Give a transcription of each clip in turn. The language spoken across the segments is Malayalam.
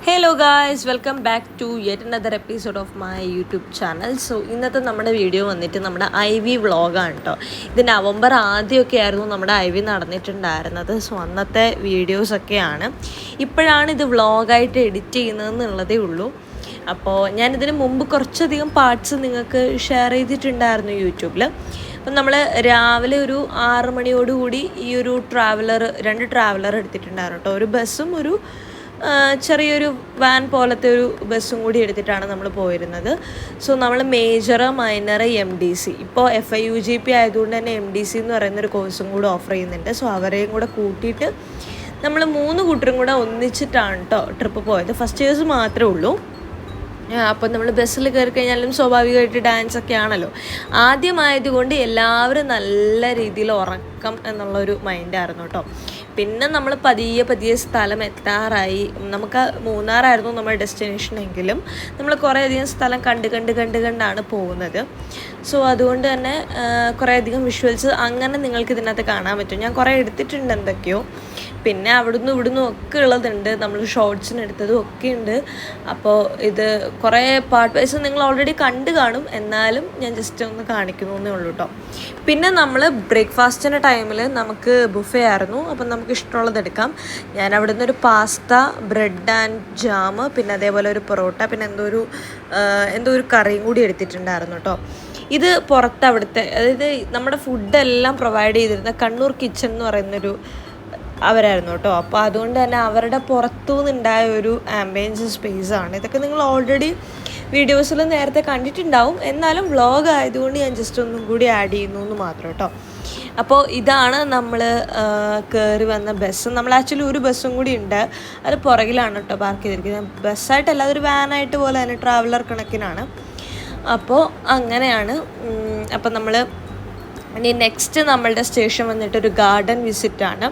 Hello guys, welcome back to yet another episode of my YouTube channel. So ഇന്നത്തെ നമ്മുടെ വീഡിയോ വന്നിട്ട് നമ്മുടെ IV വ്ളോഗാണ് കേട്ടോ. ഇത് നവംബർ ആദ്യമൊക്കെ ആയിരുന്നു നമ്മുടെ IV നടന്നിട്ടുണ്ടായിരുന്നത്. സോ അന്നത്തെ വീഡിയോസൊക്കെയാണ്. ഇപ്പോഴാണ് ഇത് വ്ളോഗായിട്ട് എഡിറ്റ് ചെയ്യുന്നതെന്നുള്ളതേ ഉള്ളൂ. അപ്പോൾ ഞാനിതിന് മുമ്പ് കുറച്ചധികം പാർട്സ് നിങ്ങൾക്ക് ഷെയർ ചെയ്തിട്ടുണ്ടായിരുന്നു യൂട്യൂബിൽ. അപ്പം നമ്മൾ രാവിലെ ഒരു 6 മണിയോടുകൂടി ഈ ഒരു രണ്ട് ട്രാവലർ എടുത്തിട്ടുണ്ടായിരുന്നു കേട്ടോ. ഒരു ബസ്സും ഒരു ചെറിയൊരു വാൻ പോലത്തെ ഒരു ബസ്സും കൂടി എടുത്തിട്ടാണ് നമ്മൾ പോയിരുന്നത്. സോ നമ്മൾ മേജർ, മൈനർ, MDC, ഇപ്പോൾ FIUGP ആയതുകൊണ്ട് തന്നെ MDC എന്ന് പറയുന്നൊരു കോഴ്സും കൂടെ ഓഫർ ചെയ്യുന്നുണ്ട്. സോ അവരെയും കൂടെ കൂട്ടിയിട്ട് നമ്മൾ 3 കൂട്ടരും കൂടെ ഒന്നിച്ചിട്ടാണ് കേട്ടോ ട്രിപ്പ് പോയത്. ഫസ്റ്റ് ഇയേഴ്സ് മാത്രമേ ഉള്ളൂ. അപ്പം നമ്മൾ ബസ്സിൽ കയറി കഴിഞ്ഞാലും സ്വാഭാവികമായിട്ട് ഡാൻസൊക്കെ ആണല്ലോ. ആദ്യമായതുകൊണ്ട് എല്ലാവരും നല്ല രീതിയിൽ ഉറക്കം എന്നുള്ളൊരു മൈൻഡായിരുന്നു കേട്ടോ. പിന്നെ നമ്മൾ പതിയെ സ്ഥലം എത്താറായി. നമുക്ക് മൂന്നാറായിരുന്നു നമ്മുടെ ഡെസ്റ്റിനേഷൻ എങ്കിലും നമ്മൾ കുറേയധികം സ്ഥലം കണ്ടാണ് പോകുന്നത്. സോ അതുകൊണ്ട് തന്നെ കുറേയധികം വിഷ്വൽസ് അങ്ങനെ നിങ്ങൾക്ക് ഇതിനകത്ത് കാണാൻ പറ്റും. ഞാൻ കുറേ എടുത്തിട്ടുണ്ട് എന്തൊക്കെയോ. പിന്നെ ഇവിടുന്ന് ഒക്കെ ഉള്ളതുണ്ട്. നമ്മൾ ഷോർട്സിന് എടുത്തതും ഒക്കെ ഉണ്ട്. അപ്പോൾ ഇത് കുറേ പാർട്ട് വൈസ് നിങ്ങൾ ഓൾറെഡി കണ്ടു കാണും. എന്നാലും ഞാൻ ജസ്റ്റ് ഒന്ന് കാണിക്കുന്നു എന്നേ ഉള്ളൂ കേട്ടോ. പിന്നെ നമ്മൾ ബ്രേക്ക്ഫാസ്റ്റിൻ്റെ ടൈമിൽ നമുക്ക് ബുഫേ ആയിരുന്നു. അപ്പം നമുക്ക് ഇഷ്ടമുള്ളത് എടുക്കാം. ഞാൻ അവിടെ നിന്നൊരു പാസ്ത, ബ്രെഡ് ആൻഡ് ജാം, പിന്നെ അതേപോലെ ഒരു പൊറോട്ട, പിന്നെ എന്തോ ഒരു കറിയും കൂടി എടുത്തിട്ടുണ്ടായിരുന്നു കേട്ടോ. ഇത് പുറത്ത് അവിടുത്തെ, അതായത് നമ്മുടെ ഫുഡെല്ലാം പ്രൊവൈഡ് ചെയ്തിരുന്ന കണ്ണൂർ കിച്ചൺ എന്ന് പറയുന്നൊരു അവരായിരുന്നു കേട്ടോ. അപ്പോൾ അതുകൊണ്ട് തന്നെ അവരുടെ പുറത്തുനിന്നുണ്ടായ ഒരു ആംബിയൻസ് സ്പേസാണ്. ഇതൊക്കെ നിങ്ങൾ ഓൾറെഡി വീഡിയോസിൽ നേരത്തെ കണ്ടിട്ടുണ്ടാവും. എന്നാലും വ്ളോഗ് ആയതുകൊണ്ട് ഞാൻ ജസ്റ്റ് ഒന്നും കൂടി ആഡ് ചെയ്യുന്നു എന്ന് മാത്രം കേട്ടോ. അപ്പോൾ ഇതാണ് നമ്മൾ കയറി വന്ന ബസ്. നമ്മൾ ആക്ച്വലി ഒരു ബസ്സും കൂടി ഉണ്ട്, അത് പുറകിലാണ് കേട്ടോ പാർക്ക് ചെയ്തിരിക്കുന്നത്. ബസ്സായിട്ടല്ല, അതൊരു വാനായിട്ട് പോലെ തന്നെ ട്രാവലർ കണക്കിനാണ്. അപ്പോൾ അങ്ങനെയാണ്. അപ്പോൾ നമ്മൾ ഇനി നെക്സ്റ്റ് നമ്മളുടെ സ്റ്റേഷൻ വന്നിട്ട് ഒരു ഗാർഡൻ വിസിറ്റാണ്.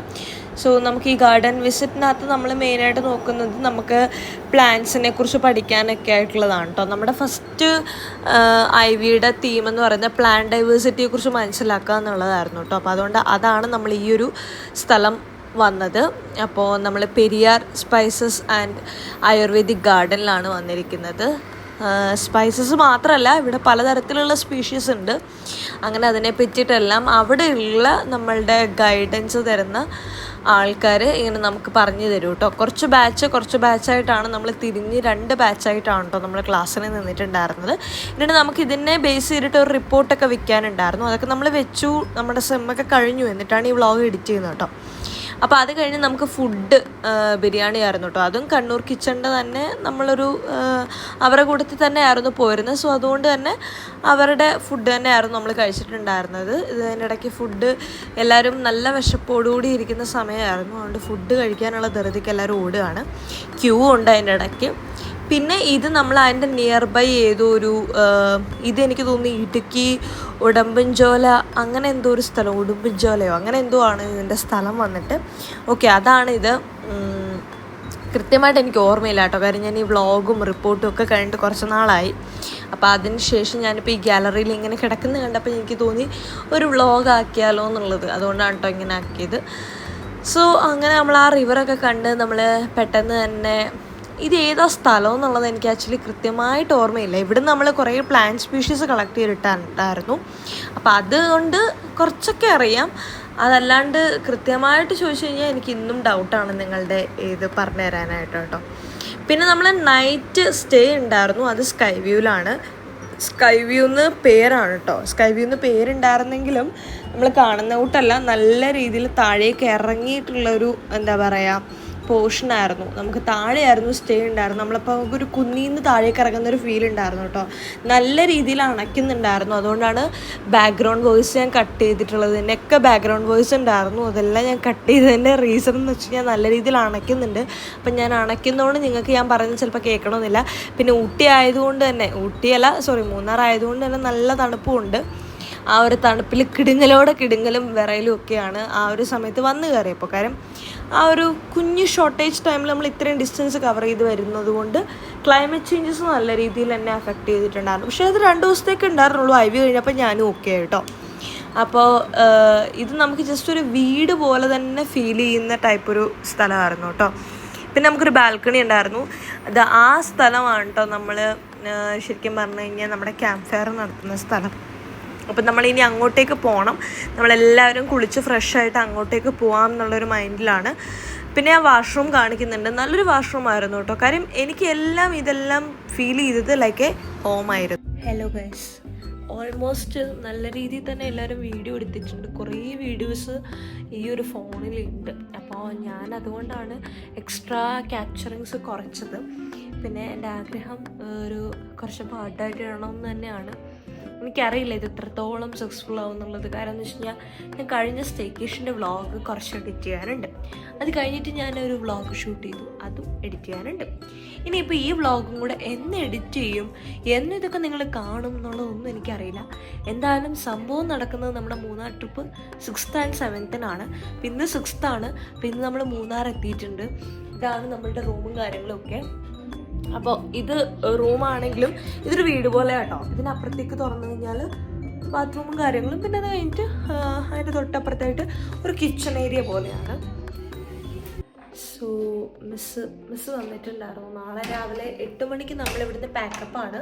സോ നമുക്ക് ഈ ഗാർഡൻ വിസിറ്റിനകത്ത് നമ്മൾ മെയിനായിട്ട് നോക്കുന്നത് നമുക്ക് പ്ലാന്റ്സിനെ കുറിച്ച് പഠിക്കാനൊക്കെ ആയിട്ടുള്ളതാണ് കേട്ടോ. നമ്മുടെ ഫസ്റ്റ് IVയുടെ തീം എന്ന് പറയുന്നത് പ്ലാന്റ് ഡൈവേഴ്സിറ്റിയെ കുറിച്ച് മനസ്സിലാക്കുക എന്നുള്ളതായിരുന്നു കേട്ടോ. അപ്പോൾ അതുകൊണ്ട് അതാണ് നമ്മൾ ഈ ഒരു സ്ഥലം വന്നത്. അപ്പോൾ നമ്മൾ പെരിയാർ സ്പൈസസ് ആൻഡ് ആയുർവേദിക് ഗാർഡനിലാണ് വന്നിരിക്കുന്നത്. സ്പൈസസ് മാത്രമല്ല, ഇവിടെ പലതരത്തിലുള്ള സ്പീഷീസ് ഉണ്ട്. അങ്ങനെ അതിനെ പറ്റിയിട്ടെല്ലാം അവിടെയുള്ള നമ്മളുടെ ഗൈഡൻസ് തരുന്ന ആൾക്കാർ ഇങ്ങനെ നമുക്ക് പറഞ്ഞു തരും കേട്ടോ. കുറച്ച് ബാച്ചായിട്ടാണ് നമ്മൾ തിരിഞ്ഞ് 2 ബാച്ചായിട്ടാണ് കേട്ടോ നമ്മൾ ക്ലാസ്സിന് നിന്നിട്ടുണ്ടായിരുന്നത്. എന്നിട്ട് നമുക്ക് ഇതിനെ ബേസ് ചെയ്തിട്ട് ഒരു റിപ്പോർട്ടൊക്കെ വെക്കാനുണ്ടായിരുന്നു. അതൊക്കെ നമ്മൾ വെച്ചു. നമ്മുടെ സെമ്മൊക്കെ കഴിഞ്ഞു. എന്നിട്ടാണ് ഈ വ്ളോഗ് എഡിറ്റ് ചെയ്യുന്നത് കേട്ടോ. അപ്പോൾ അത് കഴിഞ്ഞ് നമുക്ക് ഫുഡ് ബിരിയാണി ആയിരുന്നു കേട്ടോ. അതും കണ്ണൂർ കിച്ചണിൻ്റെ തന്നെ നമ്മളൊരു അവരുടെ കൂട്ടത്തിൽ തന്നെ ആയിരുന്നു പോയിരുന്നത്. സോ അതുകൊണ്ട് തന്നെ അവരുടെ ഫുഡ് തന്നെയായിരുന്നു നമ്മൾ കഴിച്ചിട്ടുണ്ടായിരുന്നത്. ഇതിനിടയ്ക്ക് ഫുഡ് എല്ലാവരും നല്ല വിശപ്പോടുകൂടി ഇരിക്കുന്ന സമയമായിരുന്നു. അതുകൊണ്ട് ഫുഡ് കഴിക്കാനുള്ള ധൃതിക്ക് എല്ലാവരും ഓടുകയാണ്. ക്യൂ ഉണ്ട് അതിൻ്റെ ഇടയ്ക്ക്. പിന്നെ ഇത് നമ്മൾ അതിൻ്റെ നിയർ ബൈ ഏതോ ഇതെനിക്ക് തോന്നി ഇടുക്കി ഉടുമ്പൻചോല അങ്ങനെ എന്തോ ഒരു സ്ഥലം, ഉടുമ്പൻചോലയോ അങ്ങനെ എന്തോ ആണ് ഇതിൻ്റെ സ്ഥലം വന്നിട്ട്. ഓക്കെ, അതാണിത്. കൃത്യമായിട്ട് എനിക്ക് ഓർമ്മയില്ല കേട്ടോ. കാര്യം ഞാൻ ഈ വ്ളോഗും റിപ്പോർട്ടും ഒക്കെ കഴിഞ്ഞിട്ട് കുറച്ച് നാളായി. അപ്പോൾ അതിന് ശേഷം ഞാനിപ്പോൾ ഈ ഗാലറിയിൽ ഇങ്ങനെ കിടക്കുന്നത് കണ്ടപ്പോൾ എനിക്ക് തോന്നി ഒരു വ്ളോഗ് ആക്കിയാലോ എന്നുള്ളത്. അതുകൊണ്ടാണ് കേട്ടോ ഇങ്ങനെ ആക്കിയത്. സോ അങ്ങനെ നമ്മൾ ആ റിവറൊക്കെ കണ്ട് നമ്മൾ പെട്ടെന്ന് തന്നെ ഇത് ഏതാ സ്ഥലം എന്നുള്ളത് എനിക്ക് ആക്ച്വലി കൃത്യമായിട്ട് ഓർമ്മയില്ല. ഇവിടെ നമ്മൾ കുറേ പ്ലാന്റ് സ്പീഷീസ് കളക്ട് ചെയ്തിട്ടുണ്ടായിരുന്നു. അപ്പോൾ അതുകൊണ്ട് കുറച്ചൊക്കെ അറിയാം. അതല്ലാണ്ട് കൃത്യമായിട്ട് ചോദിച്ചു കഴിഞ്ഞാൽ എനിക്ക് ഇന്നും ഡൗട്ടാണ് നിങ്ങളുടെ ഇത് പറഞ്ഞു തരാനായിട്ട് കേട്ടോ. പിന്നെ നമ്മൾ നൈറ്റ് സ്റ്റേ ഉണ്ടായിരുന്നു. അത് സ്കൈ വ്യൂവിലാണ്. സ്കൈ വ്യൂന്ന് പേരാണ് കേട്ടോ. സ്കൈ വ്യൂന്ന് പേരുണ്ടായിരുന്നെങ്കിലും നമ്മൾ കാണുന്ന കൂട്ടല്ല, നല്ല രീതിയിൽ താഴേക്ക് ഇറങ്ങിയിട്ടുള്ളൊരു എന്താ പറയുക പോർഷനായിരുന്നു. നമുക്ക് താഴെയായിരുന്നു സ്റ്റേ ഉണ്ടായിരുന്നു. നമ്മളപ്പോൾ നമുക്കൊരു കുന്നിന്ന് താഴേക്ക് ഇറങ്ങുന്ന ഒരു ഫീൽ ഉണ്ടായിരുന്നു കേട്ടോ. നല്ല രീതിയിൽ അണയ്ക്കുന്നുണ്ടായിരുന്നു. അതുകൊണ്ടാണ് ബാക്ക്ഗ്രൗണ്ട് വോയിസ് ഞാൻ കട്ട് ചെയ്തിട്ടുള്ളത്. എന്നൊക്കെ ബാക്ക്ഗ്രൗണ്ട് വോയിസ് ഉണ്ടായിരുന്നു. അതെല്ലാം ഞാൻ കട്ട് ചെയ്തതിൻ്റെ റീസൺ എന്ന് വെച്ച് കഴിഞ്ഞാൽ നല്ല രീതിയിൽ അണയ്ക്കുന്നുണ്ട്. അപ്പം ഞാൻ അണയ്ക്കുന്നതുകൊണ്ട് നിങ്ങൾക്ക് ഞാൻ പറയുന്നത് ചിലപ്പോൾ കേൾക്കണമെന്നില്ല. പിന്നെ മൂന്നാർ ആയതുകൊണ്ട് തന്നെ നല്ല തണുപ്പുമുണ്ട്. ആ ഒരു തണുപ്പിൽ കിടുങ്ങലും വിറയലും ഒക്കെയാണ് ആ ഒരു സമയത്ത് വന്ന് കയറിയപ്പോൾ. കാര്യം ആ ഒരു കുഞ്ഞു ഷോർട്ടേജ് ടൈമിൽ നമ്മൾ ഇത്രയും ഡിസ്റ്റൻസ് കവർ ചെയ്ത് വരുന്നത് കൊണ്ട് ക്ലൈമറ്റ് ചേഞ്ചസ് നല്ല രീതിയിൽ എന്നെ അഫക്റ്റ് ചെയ്തിട്ടുണ്ടായിരുന്നു. പക്ഷേ അത് 2 ദിവസത്തേക്ക് ഉണ്ടായിരുന്നുള്ളൂ. IV കഴിഞ്ഞപ്പോൾ ഞാനും ഓക്കെ കേട്ടോ. അപ്പോൾ ഇത് നമുക്ക് ജസ്റ്റ് ഒരു വീട് പോലെ തന്നെ ഫീൽ ചെയ്യുന്ന ടൈപ്പ് ഒരു സ്ഥലമായിരുന്നു കേട്ടോ. പിന്നെ നമുക്കൊരു ബാൽക്കണി ഉണ്ടായിരുന്നു. അത് ആ സ്ഥലമാണ് കേട്ടോ നമ്മൾ ശരിക്കും പറഞ്ഞു കഴിഞ്ഞാൽ നമ്മുടെ ക്യാമ്പ് ഫയർ നടത്തുന്ന സ്ഥലം. അപ്പം നമ്മളിനി അങ്ങോട്ടേക്ക് പോകണം. നമ്മളെല്ലാവരും കുളിച്ച് ഫ്രഷായിട്ട് അങ്ങോട്ടേക്ക് പോകാം എന്നുള്ളൊരു മൈൻഡിലാണ്. പിന്നെ ഞാൻ വാഷ്റൂം കാണിക്കുന്നുണ്ട്. നല്ലൊരു വാഷ്റൂം ആയിരുന്നു കേട്ടോ. കാര്യം എനിക്ക് ഇതെല്ലാം ഫീൽ ചെയ്തത് ലൈക്ക് എ ഹോമായിരുന്നു. ഹലോ ഗൈസ്, ഓൾമോസ്റ്റ് നല്ല രീതിയിൽ തന്നെ എല്ലാവരും വീഡിയോ എടുത്തിട്ടുണ്ട്. കുറേ വീഡിയോസ് ഈ ഒരു ഫോണിലുണ്ട്. അപ്പോൾ ഞാൻ അതുകൊണ്ടാണ് എക്സ്ട്രാ ക്യാപ്ചറിങ്സ് കുറച്ചത്. പിന്നെ എൻ്റെ ആഗ്രഹം കുറച്ച് പാട്ടായിട്ട് ഇടണമെന്ന് തന്നെയാണ്. എനിക്കറിയില്ല ഇത് എത്രത്തോളം സക്സസ്ഫുൾ ആവും എന്നുള്ളത്. കാരണം എന്ന് വെച്ച് കഴിഞ്ഞാൽ ഞാൻ കഴിഞ്ഞ സ്റ്റേക്കേഷൻ്റെ വ്ളോഗ് കുറച്ച് എഡിറ്റ് ചെയ്യാനുണ്ട്. അത് കഴിഞ്ഞിട്ട് ഞാനൊരു വ്ളോഗ് ഷൂട്ട് ചെയ്തു, അതും എഡിറ്റ് ചെയ്യാനുണ്ട്. ഇനിയിപ്പോൾ ഈ വ്ളോഗും കൂടെ എന്ന് എഡിറ്റ് ചെയ്യും, എന്നിതൊക്കെ നിങ്ങൾ കാണും എന്നുള്ളതൊന്നും എനിക്കറിയില്ല. എന്തായാലും സംഭവം നടക്കുന്നത് നമ്മുടെ Munnar trip 6th and 7th അപ്പോൾ ഇന്ന് 6th ആണ്. അപ്പോൾ ഇന്ന് നമ്മൾ മൂന്നാർ എത്തിയിട്ടുണ്ട്. ഇതാണ് നമ്മളുടെ റൂമും കാര്യങ്ങളൊക്കെ. അപ്പോൾ ഇത് റൂമാണെങ്കിലും ഇതൊരു വീട് പോലെ കേട്ടോ. ഇതിനപ്പുറത്തേക്ക് തുറന്നു കഴിഞ്ഞാൽ ബാത്റൂമും കാര്യങ്ങളും, പിന്നെ അത് കഴിഞ്ഞിട്ട് അതിൻ്റെ തൊട്ടപ്പുറത്തായിട്ട് ഒരു കിച്ചൺ ഏരിയ പോലെയാണ്. സോ മിസ് വന്നിട്ടുണ്ടായിരുന്നു. നാളെ രാവിലെ 8 മണിക്ക് നമ്മളിവിടുന്ന് പാക്കപ്പാണ്.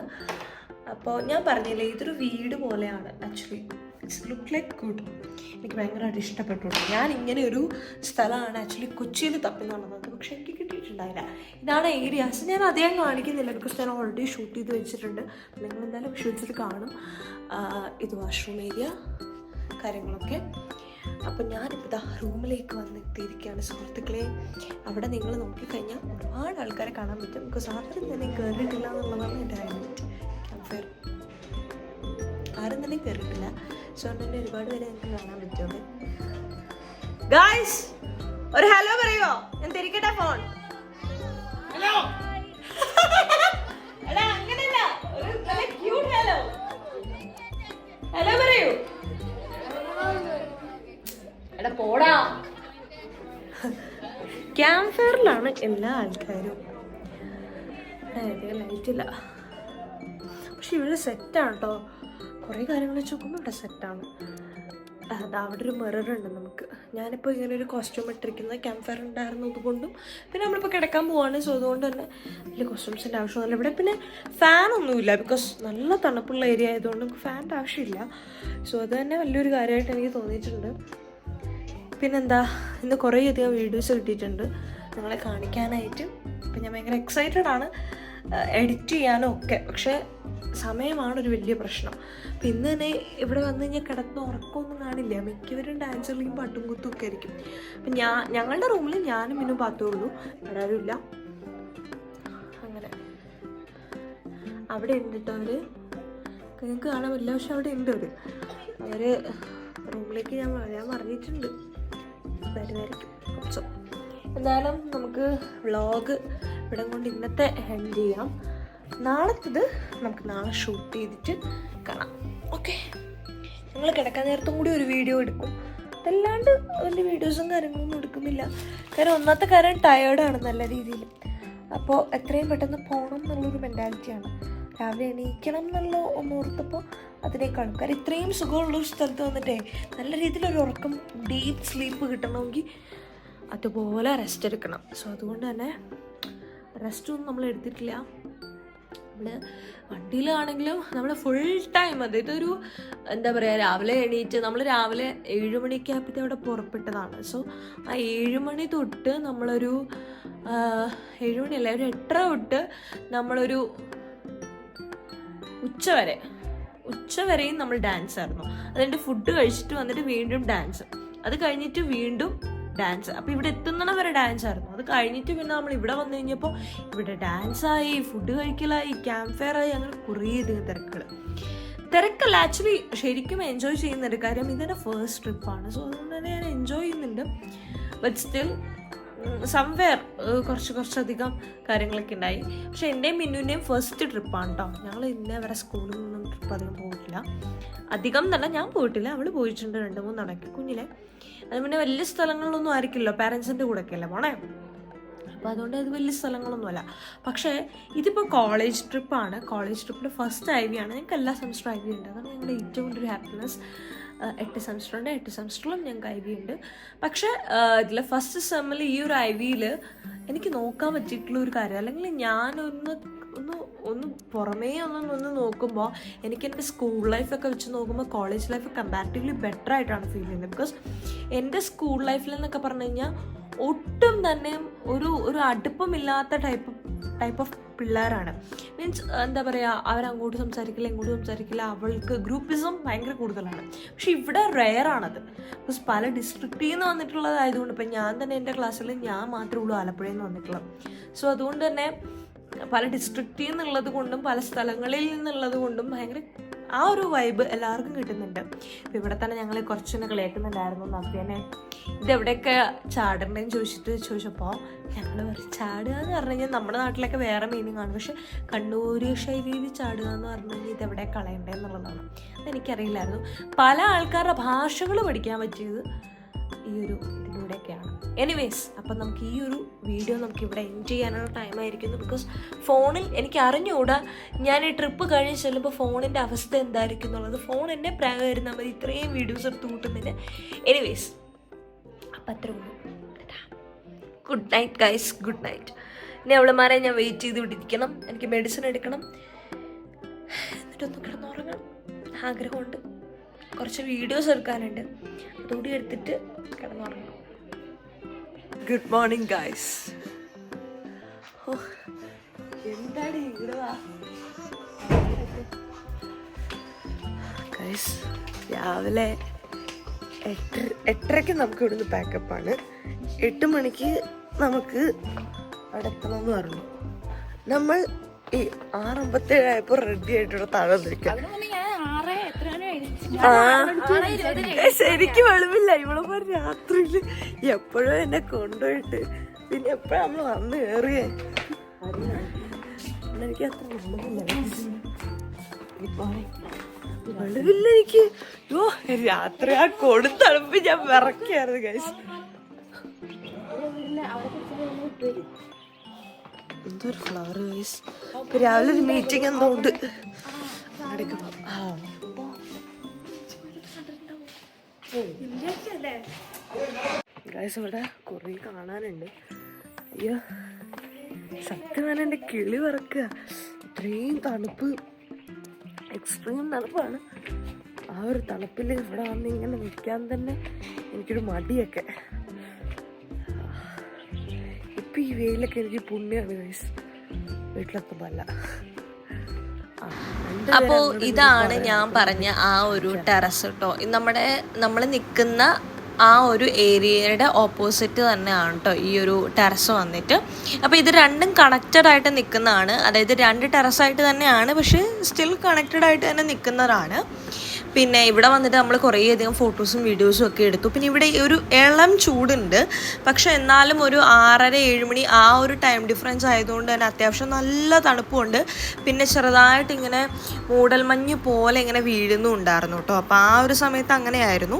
അപ്പോൾ ഞാൻ പറഞ്ഞില്ലേ ഇതൊരു വീട് പോലെയാണ്. Actually it's look like good. എനിക്ക് ഭയങ്കരമായിട്ട് ഇഷ്ടപ്പെട്ടുള്ളൂ. ഞാൻ ഇങ്ങനെ ഒരു സ്ഥലമാണ് ആക്ച്വലി കൊച്ചിയിൽ തപ്പി നടന്നത്, പക്ഷെ എനിക്ക് കിട്ടിയിട്ടുണ്ടായില്ല. ഇതാണ് ഏരിയാസ്. ഞാൻ അധികം കാണിക്കുന്നില്ല, ബിക്കോസ് ഞാൻ ഓൾറെഡി ഷൂട്ട് ചെയ്ത് വെച്ചിട്ടുണ്ട്. നിങ്ങൾ എന്തായാലും വിഷ്വൽസിൽ കാണും. ഇത് വാഷ്റൂം ഏരിയ കാര്യങ്ങളൊക്കെ. അപ്പം ഞാനിപ്പോൾ റൂമിലേക്ക് വന്നെത്തിയിരിക്കുകയാണ് സുഹൃത്തുക്കളെ. അവിടെ നിങ്ങൾ നോക്കിക്കഴിഞ്ഞാൽ ഒരുപാട് ആൾക്കാരെ കാണാൻ പറ്റും. ബിക്കോസ് ആരും തന്നെ കയറിയിട്ടില്ല എന്നുള്ളതാണ് എൻ്റെ ഹൈലൈറ്റ്. ക്യാമ്പ് ഫയർ ആരും തന്നെ കയറിയിട്ടില്ല. സോ തന്നെ ഒരുപാട് പേരെ എനിക്ക് കാണാൻ പറ്റുമോ? ഗായ്സ് ഒരു ഹലോ പറയുമോ? ഞാൻ തിരിക്കട്ടെ ഫോൺ. ഹലോ അങ്ങനെയല്ല, ഒരു നല്ല ക്യൂട്ട് ഹലോ. ഹലോ പറയൂ. എടാ പോടാ. ക്യാമ്പ് ഫയറിലാണ് എല്ലാ ആൾക്കാരും. ലൈറ്റില്ല, പക്ഷെ ഇവിടെ സെറ്റാണ് കേട്ടോ. കുറേ കാര്യങ്ങൾ വെച്ച് നോക്കുമ്പോൾ ഇവിടെ സെറ്റാണ്. അവിടെ ഒരു മിററുണ്ട് നമുക്ക്. ഞാനിപ്പോൾ ഇങ്ങനെ ഒരു കോസ്റ്റ്യൂം ഇട്ടിരിക്കുന്ന ക്യാമ്പ് ഫയർ ഉണ്ടായിരുന്നത് കൊണ്ടും, പിന്നെ നമ്മളിപ്പോൾ കിടക്കാൻ പോവാണ്. സോ അതുകൊണ്ട് തന്നെ വലിയ കോസ്റ്റ്യൂംസിൻ്റെ ആവശ്യമൊന്നുമില്ല ഇവിടെ. പിന്നെ ഫാനൊന്നുമില്ല, ബിക്കോസ് നല്ല തണുപ്പുള്ള ഏരിയ ആയതുകൊണ്ട് നമുക്ക് ഫാനിൻ്റെ ആവശ്യമില്ല. സോ അത് തന്നെ വലിയൊരു കാര്യമായിട്ട് എനിക്ക് തോന്നിയിട്ടുണ്ട്. പിന്നെന്താ, ഇന്ന് കുറേയധികം വീഡിയോസ് കിട്ടിയിട്ടുണ്ട് നിങ്ങളെ കാണിക്കാനായിട്ട്. അപ്പം ഞാൻ ഭയങ്കര എക്സൈറ്റഡ് ആണ് എഡിറ്റ് ചെയ്യാനും ഒക്കെ. പക്ഷേ സമയമാണ് ഒരു വലിയ പ്രശ്നം. അപ്പം ഇന്ന് തന്നെ ഇവിടെ വന്നു കഴിഞ്ഞാൽ കിടന്ന് ഉറക്കമൊന്നും കാണില്ല. മിക്കവരും ഡാൻസ് കളിയും പാട്ടും കുത്തും ഒക്കെ ആയിരിക്കും. അപ്പം ഞങ്ങളുടെ റൂമിൽ ഞാനും ഇന്നും പാത്തേ ഉള്ളൂ, വേറെ ആരും ഇല്ല. അങ്ങനെ അവിടെ ഉണ്ട് കേട്ടോ അവർ. നിങ്ങൾക്ക് കാണാൻ പറ്റില്ല, പക്ഷെ അവിടെ ഉണ്ട് അവർ റൂമിലേക്ക് ഞാൻ പറഞ്ഞിട്ടുണ്ട് വരുമായിരിക്കും കുറച്ച്. എന്തായാലും നമുക്ക് വ്ളോഗ് ഇവിടെ കൊണ്ട് ഇന്നത്തെ എൻഡ് ചെയ്യാം. നാളത്തത് നമുക്ക് നാളെ ഷൂട്ട് ചെയ്തിട്ട് കാണാം. ഓക്കെ, ഞങ്ങൾ കിടക്കാൻ നേരത്തും കൂടി ഒരു വീഡിയോ എടുക്കും. അതല്ലാണ്ട് വലിയ വീഡിയോസും കാര്യങ്ങളൊന്നും എടുക്കുന്നില്ല. കാരണം ഒന്നാമത്തെ കാര്യം ടയേർഡാണ് നല്ല രീതിയിൽ. അപ്പോൾ എത്രയും പെട്ടെന്ന് പോകണം എന്നുള്ളൊരു മെൻറ്റാലിറ്റിയാണ്. രാവിലെ എണീക്കണം എന്നുള്ള ഒന്നോർത്തപ്പോൾ അതിനേക്കാളും. കാരണം ഇത്രയും സുഖമുള്ളൊരു സ്ഥലത്ത് വന്നിട്ടേ നല്ല രീതിയിലൊരു ഉറക്കം, ഡീപ്പ് സ്ലീപ്പ് കിട്ടണമെങ്കിൽ അതുപോലെ റെസ്റ്റ് എടുക്കണം. സോ അതുകൊണ്ട് തന്നെ റെസ്റ്റൊന്നും നമ്മൾ എടുത്തിട്ടില്ല. നമ്മൾ വണ്ടിയിലാണെങ്കിലും നമ്മൾ ഫുൾ ടൈം ഇതൊരു എന്താ പറയുക, രാവിലെ എണീറ്റ് നമ്മൾ രാവിലെ 7 മണിക്ക് ആയപ്പോഴത്തെ അവിടെ പുറപ്പെട്ടതാണ്. സോ ആ 7 മണി തൊട്ട് നമ്മളൊരു 7 മണിയല്ല, ഒരു 8:30 തൊട്ട് നമ്മളൊരു ഉച്ചവരെയും നമ്മൾ ഡാൻസ് ആയിരുന്നു. അതുകൊണ്ട് ഫുഡ് കഴിച്ചിട്ട് വന്നിട്ട് വീണ്ടും ഡാൻസ്, അത് കഴിഞ്ഞിട്ട് വീണ്ടും ഡാൻസ്. അപ്പോൾ ഇവിടെ എത്തുന്ന വരെ ഡാൻസ് ആയിരുന്നു. അത് കഴിഞ്ഞിട്ട് പിന്നെ നമ്മൾ ഇവിടെ വന്നു കഴിഞ്ഞപ്പോൾ ഇവിടെ ഡാൻസായി, ഫുഡ് കഴിക്കലായി, ക്യാമ്പ് ഫയർ ആയി, അങ്ങനെ കുറേയധികം തിരക്കല്ല. ആക്ച്വലി ശരിക്കും എൻജോയ് ചെയ്യുന്നുണ്ട്. കാര്യം ഇതെൻ്റെ ഫസ്റ്റ് ട്രിപ്പാണ്. സോ അതുകൊണ്ട് തന്നെ ഞാൻ എൻജോയ് ചെയ്യുന്നുണ്ട്. ബട്ട് സ്റ്റിൽ സംവെയർ കുറച്ചധികം കാര്യങ്ങളൊക്കെ ഉണ്ടായി. പക്ഷെ എൻ്റെയും മിന്നുവിൻ്റെയും ഫസ്റ്റ് ട്രിപ്പാണ് കേട്ടോ. ഞങ്ങൾ ഇന്നേ വരെ സ്കൂളിൽ നിന്നും ട്രിപ്പ് അധികം പോയിട്ടില്ല. അധികം തന്നെ ഞാൻ പോയിട്ടില്ല, അവൾ പോയിട്ടുണ്ട് 2-3 തവണയ്ക്ക് കുഞ്ഞിലെ. അത് പിന്നെ വലിയ സ്ഥലങ്ങളിലൊന്നും ആയിരിക്കില്ല, പാരൻസിൻ്റെ കൂടെ ഒക്കെ അല്ലേ പോണേ. അപ്പോൾ അതുകൊണ്ട് അത് വലിയ സ്ഥലങ്ങളൊന്നുമല്ല. പക്ഷേ ഇതിപ്പോൾ കോളേജ് ട്രിപ്പാണ്. കോളേജ് ട്രിപ്പിൻ്റെ ഫസ്റ്റ് ഐ വി ആണ്. ഞങ്ങൾക്ക് എല്ലാ സെമസ്റ്ററും ഐ വി ഉണ്ട്. അതാണ് ഞങ്ങളുടെ ഏറ്റവും വലിയൊരു ഹാപ്പിനെസ്. 8 സെമസ്റ്ററുണ്ട്. 8 സെമസ്റ്ററിലും ഞങ്ങൾക്ക് ഐ വി ഉണ്ട്. പക്ഷേ ഇതിൽ ഫസ്റ്റ് സെമ്മിൽ ഈ ഒരു ഐ വിയിൽ എനിക്ക് നോക്കാൻ പറ്റിയിട്ടുള്ള ഒരു കാര്യം, അല്ലെങ്കിൽ ഒന്ന് പുറമേ ഒന്ന് നോക്കുമ്പോൾ എനിക്ക് എൻ്റെ സ്കൂൾ ലൈഫൊക്കെ വെച്ച് നോക്കുമ്പോൾ കോളേജ് ലൈഫ് കമ്പാരിറ്റീവ്ലി ബെറ്റർ ആയിട്ടാണ് ഫീൽ ചെയ്യുന്നത്. ബിക്കോസ് എൻ്റെ സ്കൂൾ ലൈഫിലെന്നൊക്കെ പറഞ്ഞു കഴിഞ്ഞാൽ ഒട്ടും തന്നെ ഒരു അടുപ്പമില്ലാത്ത ടൈപ്പ് ഓഫ് പിള്ളേരാണ്. മീൻസ് എന്താ പറയുക, അവരങ്ങോട്ട് സംസാരിക്കില്ല ഇങ്ങോട്ട് സംസാരിക്കില്ല, അവൾക്ക് ഗ്രൂപ്പിസം ഭയങ്കര കൂടുതലാണ്. പക്ഷെ ഇവിടെ റെയറാണത്. ബിക്കോസ് പല ഡിസ്ട്രിക്റ്റിൽ നിന്ന് വന്നിട്ടുള്ളതായതുകൊണ്ട്, ഇപ്പം ഞാൻ തന്നെ എൻ്റെ ക്ലാസ്സിൽ ഞാൻ മാത്രമേ ഉള്ളൂ ആലപ്പുഴയിൽ നിന്ന് വന്നിട്ടുള്ളത്. സോ അതുകൊണ്ട് തന്നെ പല ഡിസ്ട്രിക്റ്റിൽ നിന്നുള്ളത് കൊണ്ടും പല സ്ഥലങ്ങളിൽ നിന്നുള്ളത് കൊണ്ടും ഭയങ്കര ആ ഒരു വൈബ് എല്ലാവർക്കും കിട്ടുന്നുണ്ട്. ഇപ്പം ഇവിടെ തന്നെ ഞങ്ങൾ കുറച്ചൊന്ന് കളിയാക്കുന്നുണ്ടായിരുന്നു നവ്യനെ, ഇതെവിടെയൊക്കെ ചാടണ്ടേന്ന് ചോദിച്ചപ്പോൾ ഞങ്ങൾ ചാടുക എന്ന് പറഞ്ഞു കഴിഞ്ഞാൽ നമ്മുടെ നാട്ടിലൊക്കെ വേറെ മീനിങ് ആണ്. പക്ഷെ കണ്ണൂര് ശൈലിയിൽ ചാടുക എന്ന് പറഞ്ഞു കഴിഞ്ഞാൽ ഇതെവിടെ കളയണ്ടേന്നുള്ളതാണ്. അതെനിക്കറിയില്ലായിരുന്നു. പല ആൾക്കാരുടെ ഭാഷകൾ പഠിക്കാൻ പറ്റിയത് ഈ ഒരു ഇതിലൂടെയൊക്കെയാണ്. എനിവേസ്, അപ്പം നമുക്ക് ഈ ഒരു വീഡിയോ നമുക്കിവിടെ എൻജോയ് ചെയ്യാനുള്ള ടൈമായിരിക്കുന്നു. ബിക്കോസ് ഫോണിൽ എനിക്ക് അറിഞ്ഞുകൂടാ ഞാൻ ഈ ട്രിപ്പ് കഴിഞ്ഞ് ചെല്ലുമ്പോൾ ഫോണിൻ്റെ അവസ്ഥ എന്തായിരിക്കും എന്നുള്ളത്. ഫോൺ എന്നെ പ്രായമായിരുന്നാൽ മതി ഇത്രയും വീഡിയോസ് എടുത്ത് കൂട്ടുന്നതിന്. എനിവേസ്, അപ്പം അത്രേ ഉള്ളൂ. Good night guys, good night. ഇനി അവളുമാരെ ഞാൻ വെയിറ്റ് ചെയ്ത് വിട്ടിരിക്കണം. എനിക്ക് മെഡിസിൻ എടുക്കണം, എന്നിട്ടൊന്ന് കിടന്നുറങ്ങണം ആഗ്രഹമുണ്ട്. കുറച്ച് വീഡിയോസ് എടുക്കാനുണ്ട്, അതുകൂടി എടുത്തിട്ട് കിടന്നുറങ്ങണം. Good morning guys. ഓ എന്താണ് ഇവിടെ ഗൈസ്, രാവിലെ 8:30 നമുക്ക് ഇവിടുന്ന് പാക്കപ്പാണ്. 8 മണിക്ക് നമുക്ക് അവിടെ എത്തണമെന്ന് പറഞ്ഞു. നമ്മൾ ഈ 6:57 ആയപ്പോൾ റെഡി ആയിട്ടിവിടെ താഴെ വന്നിരിക്കാം. ശരിക്കും വെളുപ്പില്ല. ഇവളെ രാത്രിയിൽ എപ്പോഴും എന്നെ കൊണ്ടുപോയിട്ട് പിന്നെ എപ്പോഴും നമ്മൾ വന്ന് കയറിയേ. എനിക്ക് അത്ര വെളുവില്ല എനിക്ക്. രാത്രി ആ കൊടുത്തണുപ്പ് ഞാൻ വിറക്കായിരുന്നു ഗൈസ്. എന്തൊരു ഫ്ലവർ ഗൈസ്. രാവിലെ ഒരു മീറ്റിംഗ് എന്തോ ഉണ്ട്. ഗൈസ് ഇവിടെ കുറേ കാണാനുണ്ട്. അയ്യോ സത്യമാണ്, എൻ്റെ കിളി വറക്കുക. ഇത്രയും തണുപ്പ്, എക്സ്ട്രീം തണുപ്പാണ്. ആ ഒരു തണുപ്പിൽ ഇവിടെ വന്ന് ഇങ്ങനെ നിൽക്കാൻ തന്നെ എനിക്കൊരു മടിയൊക്കെ. ഇപ്പം ഈ വെയിലൊക്കെ എനിക്ക് പുണ്യാണ് ഗൈസ്, വീട്ടിലെത്തുമ്പല്ല. അപ്പോൾ ഇതാണ് ഞാൻ പറഞ്ഞ ആ ഒരു ടെറസ് കേട്ടോ. നമ്മൾ നിൽക്കുന്ന ആ ഒരു ഏരിയയുടെ ഓപ്പോസിറ്റ് തന്നെയാണ് കേട്ടോ ഈ ഒരു ടെറസ് വന്നിട്ട്. അപ്പോൾ ഇത് രണ്ടും കണക്റ്റഡ് ആയിട്ട് നിൽക്കുന്നതാണ്. അതായത് 2 ടെറസായിട്ട് തന്നെയാണ്, പക്ഷേ സ്റ്റിൽ കണക്റ്റഡ് ആയിട്ട് തന്നെ നിൽക്കുന്നതാണ്. പിന്നെ ഇവിടെ വന്നിട്ട് നമ്മൾ കുറേയധികം ഫോട്ടോസും വീഡിയോസും ഒക്കെ എടുത്തു. പിന്നെ ഇവിടെ ഒരു ഇളം ചൂടുണ്ട്, പക്ഷെ എന്നാലും ഒരു 6:30-7 മണി ആ ഒരു ടൈം ഡിഫറൻസ് ആയതുകൊണ്ട് തന്നെ അത്യാവശ്യം നല്ല തണുപ്പുണ്ട്. പിന്നെ ചെറുതായിട്ട് ഇങ്ങനെ മൂടൽമഞ്ഞ് പോലെ ഇങ്ങനെ വീഴുന്നുണ്ടായിരുന്നു കേട്ടോ. അപ്പോൾ ആ ഒരു സമയത്ത് അങ്ങനെയായിരുന്നു.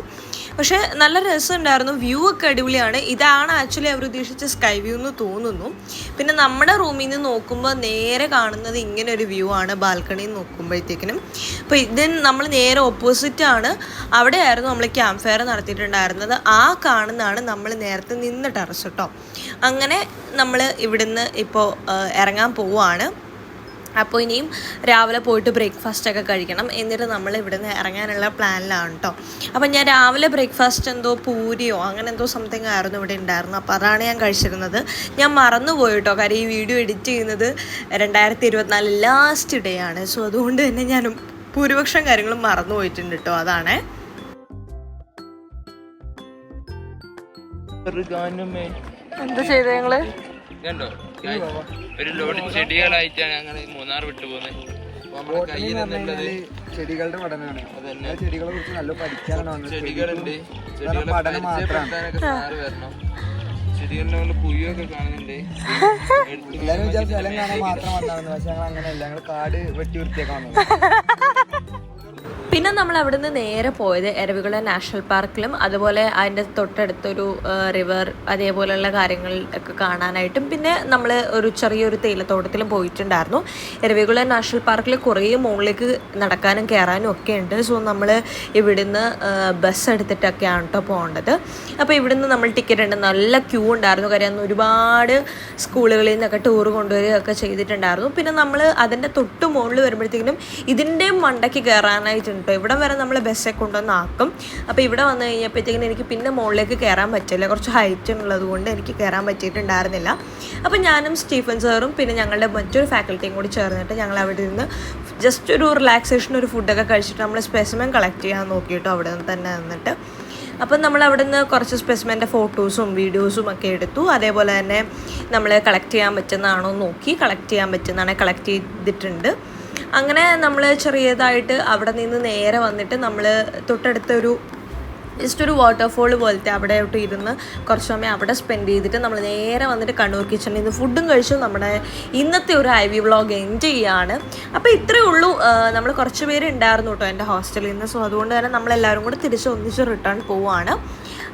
പക്ഷേ നല്ല രസമുണ്ടായിരുന്നു. വ്യൂ ഒക്കെ അടിപൊളിയാണ്. ഇതാണ് ആക്ച്വലി അവർ ഉദ്ദേശിച്ച സ്കൈ വ്യൂ എന്ന് തോന്നുന്നു. പിന്നെ നമ്മുടെ റൂമിൽ നിന്ന് നോക്കുമ്പോൾ നേരെ കാണുന്നത് ഇങ്ങനെ ഒരു വ്യൂ ആണ്, ബാൽക്കണിയിൽ നോക്കുമ്പോഴത്തേക്കിനും. അപ്പോൾ ഇതിന് നമ്മൾ നേരെ ഓപ്പോസിറ്റാണ്. അവിടെയായിരുന്നു നമ്മൾ ക്യാമ്പ് ഫയർ നടത്തിയിട്ടുണ്ടായിരുന്നത്. ആ കാണുന്നതാണ് നമ്മൾ നേരത്തെ നിന്ന ടെറസ് കേട്ടോ. അങ്ങനെ നമ്മൾ ഇവിടുന്ന് ഇപ്പോൾ ഇറങ്ങാൻ പോവുകയാണ്. അപ്പോൾ ഇനിയും രാവിലെ പോയിട്ട് ബ്രേക്ക്ഫാസ്റ്റൊക്കെ കഴിക്കണം. എന്നിട്ട് നമ്മൾ ഇവിടുന്ന് ഇറങ്ങാനുള്ള പ്ലാനിലാണ് കേട്ടോ. അപ്പം ഞാൻ രാവിലെ ബ്രേക്ക്ഫാസ്റ്റ് എന്തോ പൂരിയോ അങ്ങനെ എന്തോ സംതിങ് ആയിരുന്നു ഇവിടെ ഉണ്ടായിരുന്നു. അപ്പോൾ അതാണ് ഞാൻ കഴിച്ചിരുന്നത്. ഞാൻ മറന്നുപോയി കേട്ടോ, കാര്യം ഈ വീഡിയോ എഡിറ്റ് ചെയ്യുന്നത് 2024 ലാസ്റ്റ് ഡേ ആണ്. സോ അതുകൊണ്ട് തന്നെ ഞാൻ ഭൂരിപക്ഷം കാര്യങ്ങളും മറന്നു പോയിട്ടുണ്ട് കേട്ടോ. അതാണേ. എന്താ ചെയ്തത് ഞങ്ങള്? കണ്ടോ, ഒരു ലോഡ് ചെടികളായിട്ടാണ് ഞങ്ങൾ മൂന്നാർ വിട്ടു പോകുന്നത്. ചെടികളുടെ പഠനമാണ്. ചെടികളെ കുറിച്ച് നല്ല പഠിക്കാനാണ്. ചെടികളുണ്ട്, ചെടികളെ പരിചയപ്പെടുത്താനൊക്കെ സാറ് വരണം. ചെടികളുടെ കൊണ്ട് പുയ്യൊക്കെ കാണുന്നുണ്ട്. എല്ലാരും വിചാരിച്ച സ്ഥലം കാണാൻ മാത്രം വന്നാണെന്ന്. പക്ഷെ ഞങ്ങൾ അങ്ങനെയല്ല, ഞങ്ങൾ കാട് വെട്ടി വൃത്തിയാക്കാൻ വന്നത്. പിന്നെ നമ്മൾ അവിടെ നിന്ന് നേരെ പോയത് എരവികുളം നാഷണൽ പാർക്കിലും അതുപോലെ അതിൻ്റെ തൊട്ടടുത്തൊരു റിവർ അതേപോലെയുള്ള കാര്യങ്ങൾ ഒക്കെ കാണാനായിട്ടും പിന്നെ നമ്മൾ ഒരു ചെറിയൊരു തേയിലത്തോട്ടത്തിലും പോയിട്ടുണ്ടായിരുന്നു. എരവികുളം നാഷണൽ പാർക്കിൽ കുറേ മുകളിലേക്ക് നടക്കാനും കയറാനും ഒക്കെ ഉണ്ട്. സോ നമ്മൾ ഇവിടുന്ന് ബസ് എടുത്തിട്ടൊക്കെയാണ് കേട്ടോ പോകേണ്ടത്. അപ്പോൾ ഇവിടുന്ന് നമ്മൾ ടിക്കറ്റ് ഉണ്ട്, നല്ല ക്യൂ ഉണ്ടായിരുന്നു. കാര്യം ഒരുപാട് സ്കൂളുകളിൽ നിന്നൊക്കെ ടൂർ കൊണ്ടുവരികയൊക്കെ ചെയ്തിട്ടുണ്ടായിരുന്നു. പിന്നെ നമ്മൾ അതിൻ്റെ തൊട്ട് മുകളിൽ വരുമ്പോഴത്തേക്കിനും ഇതിൻ്റെ മണ്ടയ്ക്ക് കയറാനായിട്ടുണ്ട്. ഇവിടെ വരെ നമ്മൾ ബസ്സെ കൊണ്ടുവന്നാക്കും. അപ്പോൾ ഇവിടെ വന്നു കഴിഞ്ഞപ്പോഴത്തേക്കിനും എനിക്ക് പിന്നെ മുകളിലേക്ക് കയറാൻ പറ്റില്ല, കുറച്ച് ഹൈറ്റ് ഉള്ളത് കൊണ്ട് എനിക്ക് കയറാൻ പറ്റിയിട്ടുണ്ടായിരുന്നില്ല. അപ്പോൾ ഞാനും സ്റ്റീഫൻ സാറും പിന്നെ ഞങ്ങളുടെ മറ്റൊരു ഫാക്കൽറ്റിയും കൂടി ചേർന്നിട്ട് ഞങ്ങൾ അവിടെ നിന്ന് ജസ്റ്റ് ഒരു റിലാക്സേഷൻ ഒരു ഫുഡൊക്കെ കഴിച്ചിട്ട് നമ്മൾ സ്പെസിമെൻ കളക്ട് ചെയ്യാൻ നോക്കിയിട്ടു അവിടെ നിന്ന് തന്നെ നിന്നിട്ട്. അപ്പം നമ്മൾ അവിടെ നിന്ന് കുറച്ച് സ്പെസിമെൻ്റെ ഫോട്ടോസും വീഡിയോസും ഒക്കെ എടുത്തു. അതേപോലെ തന്നെ നമ്മൾ കളക്ട് ചെയ്യാൻ പറ്റുന്നതാണോ നോക്കി, കളക്ട് ചെയ്യാൻ പറ്റുന്നതാണെ കളക്ട് ചെയ്തിട്ടുണ്ട്. അങ്ങനെ നമ്മൾ ചെറിയതായിട്ട് അവിടെ നിന്ന് നേരെ വന്നിട്ട് നമ്മൾ തൊട്ടടുത്തൊരു ജസ്റ്റ് ഒരു വാട്ടർഫോൾ പോലത്തെ അവിടെയോട്ട് ഇരുന്ന് കുറച്ച് സമയം അവിടെ സ്പെൻഡ് ചെയ്തിട്ട് നമ്മൾ നേരെ വന്നിട്ട് കണ്ണൂർ കിച്ചണിൽ നിന്ന് ഫുഡും കഴിച്ചു നമ്മുടെ ഇന്നത്തെ ഒരു IV വ്ളോഗ് എൻജോയ് ചെയ്യാണ്. അപ്പോൾ ഇത്രയേ ഉള്ളൂ. നമ്മൾ കുറച്ച് പേര് ഉണ്ടായിരുന്നു കേട്ടോ എൻ്റെ ഹോസ്റ്റലിൽ നിന്ന്. സോ അതുകൊണ്ട് തന്നെ നമ്മളെല്ലാവരും കൂടെ ഒന്നിച്ച് റിട്ടേൺ പോവുകയാണ്.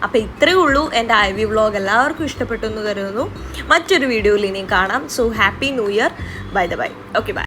അപ്പോൾ ഇത്രയേ ഉള്ളൂ എൻ്റെ IV വ്ളോഗ്. എല്ലാവർക്കും ഇഷ്ടപ്പെട്ടു എന്ന് കരുതുന്നു. മറ്റൊരു വീഡിയോയിൽ ഇനിയും കാണാം. So happy new year. Bye. Okay by.